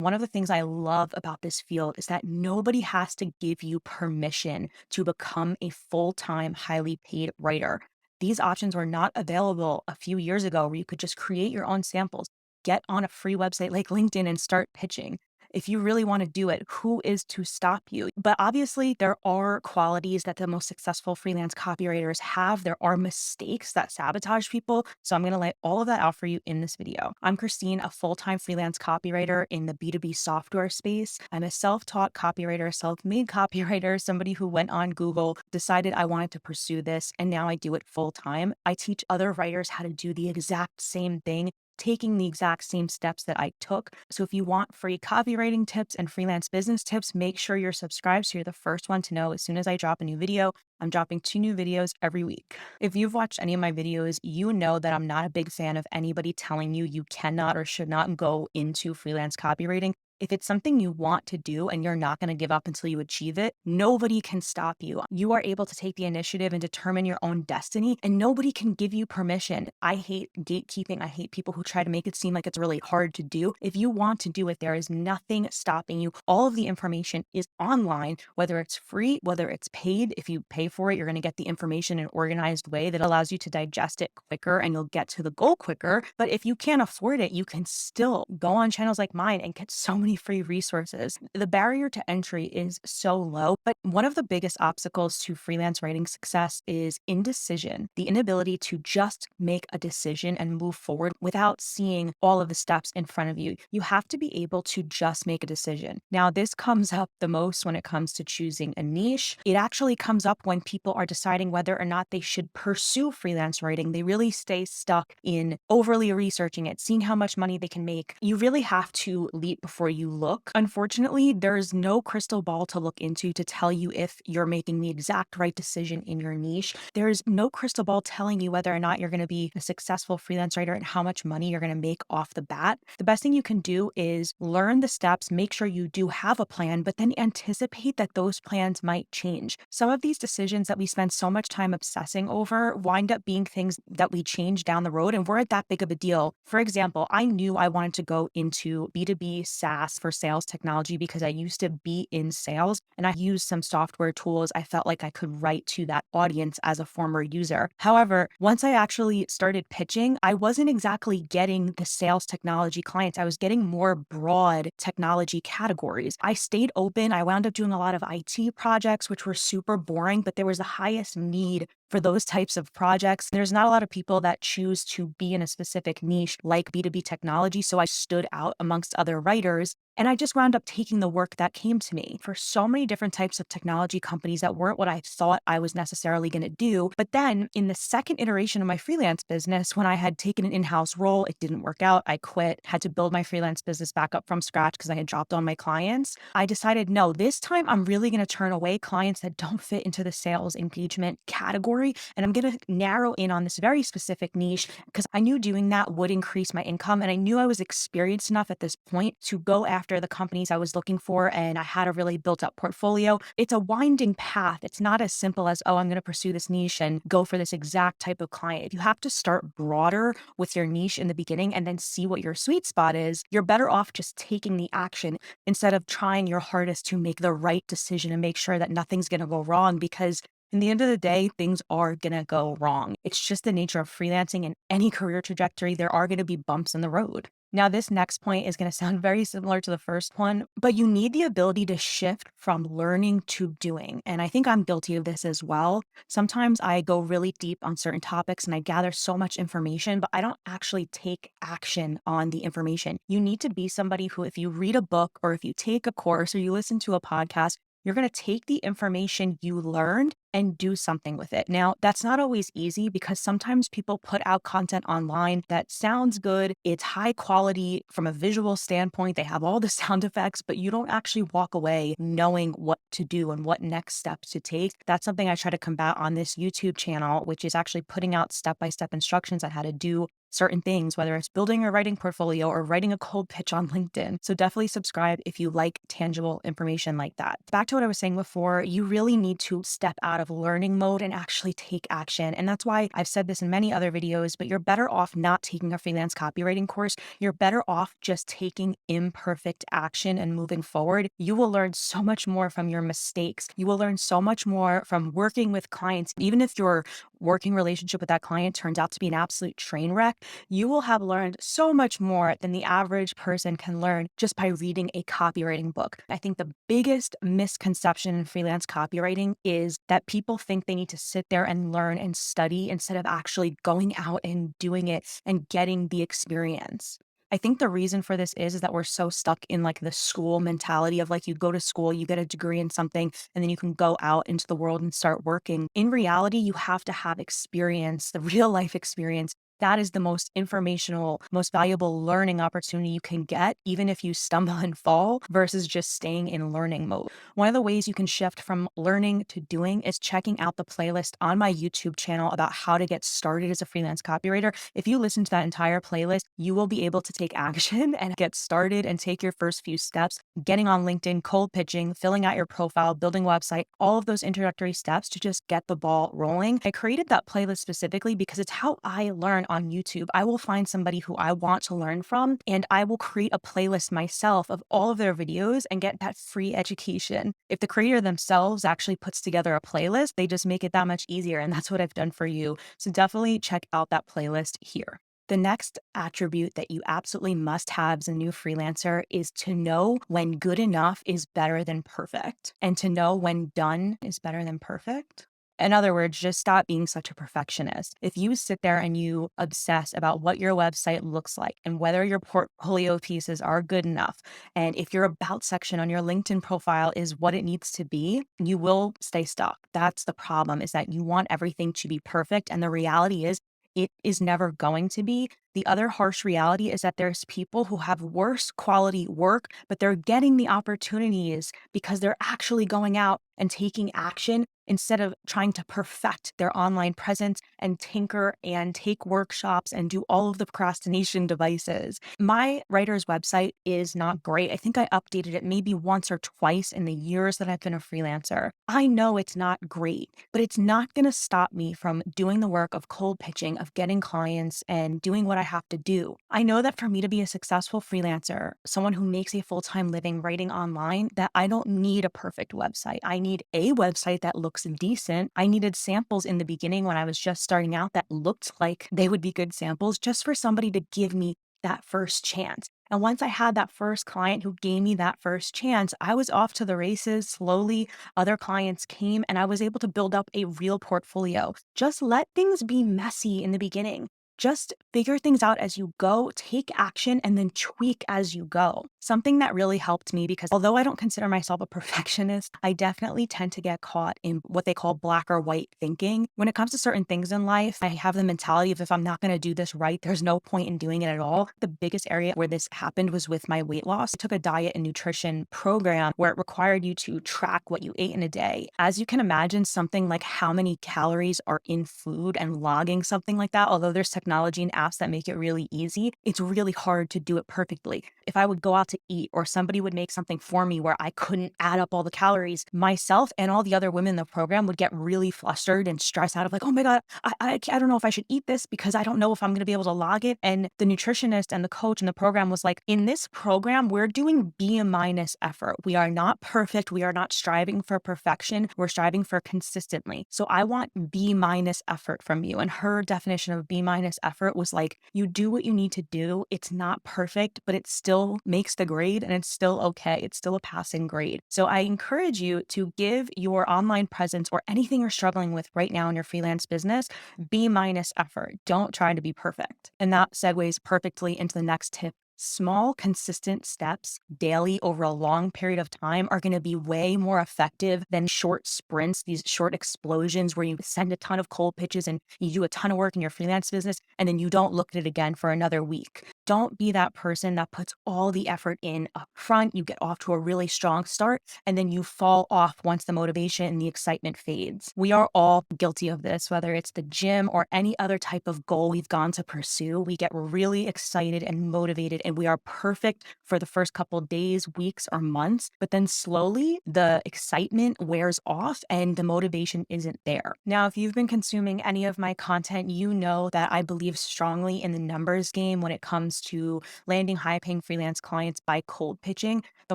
One of the things I love about this field is that nobody has to give you permission to become a full-time, highly paid writer. These options were not available a few years ago where you could just create your own samples, get on a free website like LinkedIn and start pitching. If you really want to do it, who is to stop you? But obviously, there are qualities that the most successful freelance copywriters have. There are mistakes that sabotage people. So I'm going to lay all of that out for you in this video. I'm Christine, a full-time freelance copywriter in the B2B software space. I'm a self-taught copywriter, self-made copywriter, somebody who went on Google, decided I wanted to pursue this, and now I do it full-time. I teach other writers how to do the exact same thing, taking the exact same steps that I took. So if you want free copywriting tips and freelance business tips, make sure you're subscribed so you're the first one to know as soon as I drop a new video. I'm dropping 2 new videos every week. If you've watched any of my videos, you know that I'm not a big fan of anybody telling you you cannot or should not go into freelance copywriting. If it's something you want to do and you're not going to give up until you achieve it, nobody can stop you. You are able to take the initiative and determine your own destiny, and nobody can give you permission. I hate gatekeeping. I hate people who try to make it seem like it's really hard to do. If you want to do it, there is nothing stopping you. All of the information is online, whether it's free, whether it's paid. If you pay for it, you're going to get the information in an organized way that allows you to digest it quicker and you'll get to the goal quicker. But if you can't afford it, you can still go on channels like mine and get so many free resources. The barrier to entry is so low, but one of the biggest obstacles to freelance writing success is indecision, the inability to just make a decision and move forward without seeing all of the steps in front of you. You have to be able to just make a decision. Now, this comes up the most when it comes to choosing a niche. It actually comes up when people are deciding whether or not they should pursue freelance writing. They really stay stuck in overly researching it, seeing how much money they can make. You really have to leap before you look. Unfortunately, there's no crystal ball to look into to tell you if you're making the exact right decision in your niche. There's no crystal ball telling you whether or not you're going to be a successful freelance writer and how much money you're going to make off the bat. The best thing you can do is learn the steps, make sure you do have a plan, but then anticipate that those plans might change. Some of these decisions that we spend so much time obsessing over wind up being things that we change down the road and weren't that big of a deal. For example, I knew I wanted to go into B2B SaaS for sales technology because I used to be in sales and I used some software tools. I felt like I could write to that audience as a former user. However, once I actually started pitching, I wasn't exactly getting the sales technology clients. I was getting more broad technology categories. I stayed open. I wound up doing a lot of IT projects, which were super boring, but there was the highest need for those types of projects. There's not a lot of people that choose to be in a specific niche like B2B technology. So I stood out amongst other writers. And I just wound up taking the work that came to me for so many different types of technology companies that weren't what I thought I was necessarily going to do. But then in the second iteration of my freelance business, when I had taken an in-house role, it didn't work out. I quit, had to build my freelance business back up from scratch because I had dropped on my clients. I decided, no, this time I'm really going to turn away clients that don't fit into the sales engagement category. And I'm going to narrow in on this very specific niche because I knew doing that would increase my income. And I knew I was experienced enough at this point to go after the companies I was looking for. And I had a really built up portfolio. It's a winding path. It's not as simple as, oh, I'm going to pursue this niche and go for this exact type of client. You have to start broader with your niche in the beginning and then see what your sweet spot is. You're better off just taking the action instead of trying your hardest to make the right decision and make sure that nothing's going to go wrong, because in the end of the day, things are going to go wrong. It's just the nature of freelancing and any career trajectory. There are going to be bumps in the road. Now, this next point is going to sound very similar to the first one, but you need the ability to shift from learning to doing. And I think I'm guilty of this as well. Sometimes I go really deep on certain topics and I gather so much information, but I don't actually take action on the information. You need to be somebody who, if you read a book or if you take a course or you listen to a podcast, you're going to take the information you learned and do something with it. Now, that's not always easy because sometimes people put out content online that sounds good. It's high quality from a visual standpoint. They have all the sound effects, but you don't actually walk away knowing what to do and what next steps to take. That's something I try to combat on this YouTube channel, which is actually putting out step-by-step instructions on how to do certain things, whether it's building a writing portfolio or writing a cold pitch on LinkedIn. So definitely subscribe if you like tangible information like that. Back to what I was saying before, you really need to step out of learning mode and actually take action. And that's why I've said this in many other videos, but you're better off not taking a freelance copywriting course. You're better off just taking imperfect action and moving forward. You will learn so much more from your mistakes. You will learn so much more from working with clients. Even if your working relationship with that client turns out to be an absolute train wreck, you will have learned so much more than the average person can learn just by reading a copywriting book. I think the biggest misconception in freelance copywriting is that people think they need to sit there and learn and study instead of actually going out and doing it and getting the experience. I think the reason for this is that we're so stuck in like the school mentality of like you go to school, you get a degree in something, and then you can go out into the world and start working. In reality, you have to have experience, the real life experience. That is the most informational, most valuable learning opportunity you can get, even if you stumble and fall, versus just staying in learning mode. One of the ways you can shift from learning to doing is checking out the playlist on my YouTube channel about how to get started as a freelance copywriter. If you listen to that entire playlist, you will be able to take action and get started and take your first few steps, getting on LinkedIn, cold pitching, filling out your profile, building a website, all of those introductory steps to just get the ball rolling. I created that playlist specifically because it's how I learn on YouTube. I will find somebody who I want to learn from, and I will create a playlist myself of all of their videos and get that free education. If the creator themselves actually puts together a playlist, they just make it that much easier. And that's what I've done for you. So definitely check out that playlist here. The next attribute that you absolutely must have as a new freelancer is to know when good enough is better than perfect, and to know when done is better than perfect. In other words, just stop being such a perfectionist. If you sit there and you obsess about what your website looks like and whether your portfolio pieces are good enough, and if your about section on your LinkedIn profile is what it needs to be, you will stay stuck. That's the problem, is that you want everything to be perfect. And the reality is, it is never going to be. The other harsh reality is that there's people who have worse quality work, but they're getting the opportunities because they're actually going out and taking action instead of trying to perfect their online presence and tinker and take workshops and do all of the procrastination devices. My writer's website is not great. I think I updated it maybe once or twice in the years that I've been a freelancer. I know it's not great, but it's not going to stop me from doing the work of cold pitching, of getting clients and doing what I have to do. I know that for me to be a successful freelancer, someone who makes a full-time living writing online, that I don't need a perfect website. I need a website that looks decent. I needed samples in the beginning when I was just starting out that looked like they would be good samples, just for somebody to give me that first chance. And once I had that first client who gave me that first chance, I was off to the races. Slowly, other clients came and I was able to build up a real portfolio. Just let things be messy in the beginning. Just figure things out as you go, take action, and then tweak as you go. Something that really helped me, because although I don't consider myself a perfectionist, I definitely tend to get caught in what they call black or white thinking. When it comes to certain things in life, I have the mentality of, if I'm not going to do this right, there's no point in doing it at all. The biggest area where this happened was with my weight loss. I took a diet and nutrition program where it required you to track what you ate in a day. As you can imagine, something like how many calories are in food and logging something like that, although there's technology and apps that make it really easy, it's really hard to do it perfectly. If I would go out to eat, or somebody would make something for me where I couldn't add up all the calories, myself and all the other women in the program would get really flustered and stressed out of like, oh my God, I don't know if I should eat this because I don't know if I'm going to be able to log it. And the nutritionist and the coach in the program was like, in this program, we're doing B minus effort. We are not perfect. We are not striving for perfection. We're striving for consistently. So I want B minus effort from you. And her definition of B minus effort was like, you do what you need to do. It's not perfect, but it still makes the grade and it's still okay. It's still a passing grade. So I encourage you to give your online presence or anything you're struggling with right now in your freelance business B minus effort. Don't try to be perfect. And that segues perfectly into the next tip. Small, consistent steps daily over a long period of time are going to be way more effective than short sprints, these short explosions where you send a ton of cold pitches and you do a ton of work in your freelance business and then you don't look at it again for another week. Don't be that person that puts all the effort in up front. You get off to a really strong start and then you fall off once the motivation and the excitement fades. We are all guilty of this, whether it's the gym or any other type of goal we've gone to pursue. We get really excited and motivated, and we are perfect for the first couple days, weeks, or months. But then slowly the excitement wears off and the motivation isn't there. Now, if you've been consuming any of my content, you know that I believe strongly in the numbers game when it comes to landing high paying freelance clients by cold pitching. The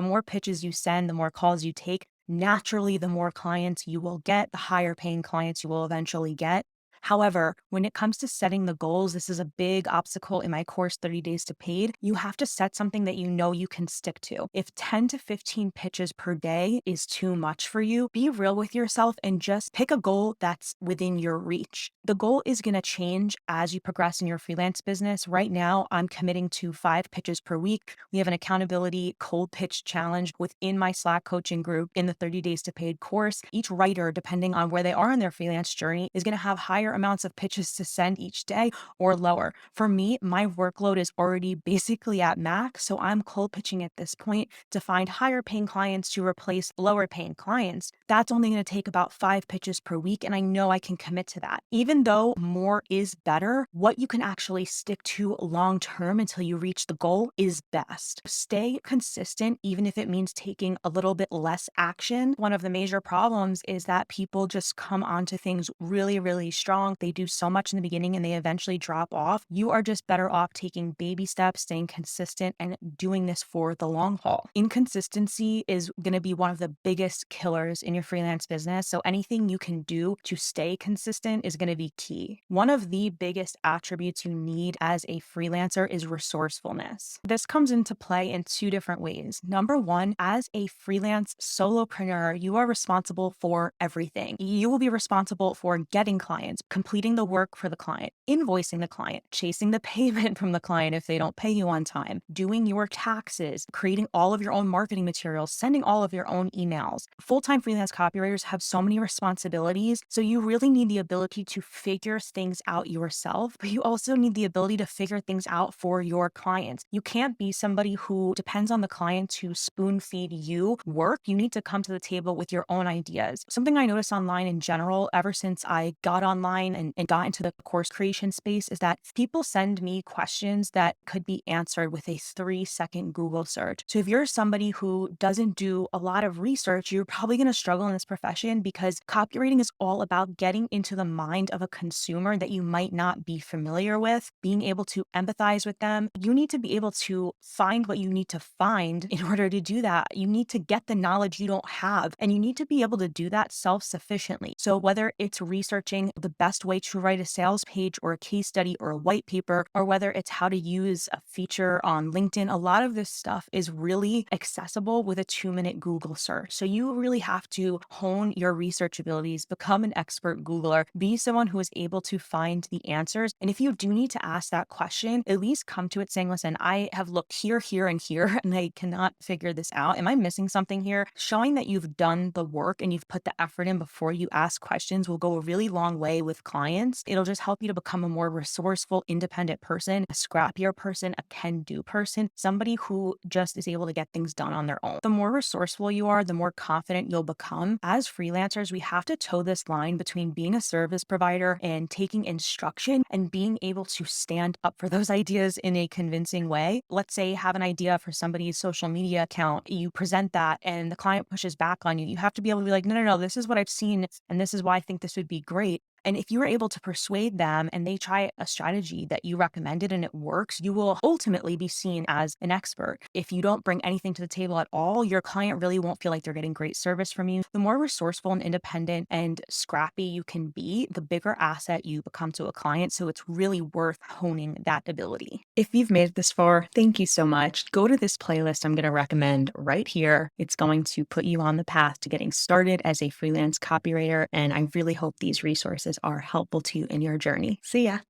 more pitches you send, the more calls you take, naturally, the more clients you will get, the higher paying clients you will eventually get. However, when it comes to setting the goals, this is a big obstacle in my course, 30 Days to Paid. You have to set something that you know you can stick to. If 10 to 15 pitches per day is too much for you, be real with yourself and just pick a goal that's within your reach. The goal is going to change as you progress in your freelance business. Right now, I'm committing to 5 pitches per week. We have an accountability cold pitch challenge within my Slack coaching group in the 30 Days to Paid course. Each writer, depending on where they are in their freelance journey, is going to have higher amounts of pitches to send each day or lower. For me, my workload is already basically at max, so I'm cold pitching at this point to find higher paying clients to replace lower paying clients. That's only going to take about 5 pitches per week, and I know I can commit to that. Even though more is better, what you can actually stick to long term until you reach the goal is best. Stay consistent, even if it means taking a little bit less action. One of the major problems is that people just come onto things really, really strong. They do so much in the beginning and they eventually drop off. You are just better off taking baby steps, staying consistent, and doing this for the long haul. Inconsistency is going to be one of the biggest killers in your freelance business. So anything you can do to stay consistent is going to be key. One of the biggest attributes you need as a freelancer is resourcefulness. This comes into play in 2 different ways. Number one, as a freelance solopreneur, you are responsible for everything. You will be responsible for getting clients, completing the work for the client, invoicing the client, chasing the payment from the client if they don't pay you on time, doing your taxes, creating all of your own marketing materials, sending all of your own emails. Full-time freelance copywriters have so many responsibilities, so you really need the ability to figure things out yourself, but you also need the ability to figure things out for your clients. You can't be somebody who depends on the client to spoon feed you work. You need to come to the table with your own ideas. Something I noticed online in general, ever since I got online and got into the course creation space, is that people send me questions that could be answered with a 3-second Google search. So if you're somebody who doesn't do a lot of research, you're probably going to struggle in this profession, because copywriting is all about getting into the mind of a consumer that you might not be familiar with, being able to empathize with them. You need to be able to find what you need to find in order to do that. You need to get the knowledge you don't have, and you need to be able to do that self-sufficiently. So whether it's researching the best way to write a sales page or a case study or a white paper, or whether it's how to use a feature on LinkedIn, a lot of this stuff is really accessible with a 2-minute Google search. So you really have to hone your research abilities, become an expert Googler, be someone who is able to find the answers. And if you do need to ask that question, at least come to it saying, listen, I have looked here, here, and here, and I cannot figure this out. Am I missing something here? Showing that you've done the work and you've put the effort in before you ask questions will go a really long way with clients. It'll just help you to become a more resourceful, independent person, a scrappier person, a can-do person, somebody who just is able to get things done on their own. The more resourceful you are, the more confident you'll become. As freelancers, we have to toe this line between being a service provider and taking instruction and being able to stand up for those ideas in a convincing way. Let's say you have an idea for somebody's social media account, you present that and the client pushes back on you. You have to be able to be like, no, no, no, this is what I've seen and this is why I think this would be great. And if you are able to persuade them and they try a strategy that you recommended and it works, you will ultimately be seen as an expert. If you don't bring anything to the table at all, your client really won't feel like they're getting great service from you. The more resourceful and independent and scrappy you can be, the bigger asset you become to a client. So it's really worth honing that ability. If you've made it this far, thank you so much. Go to this playlist I'm going to recommend right here. It's going to put you on the path to getting started as a freelance copywriter. And I really hope these resources are helpful to you in your journey. See ya.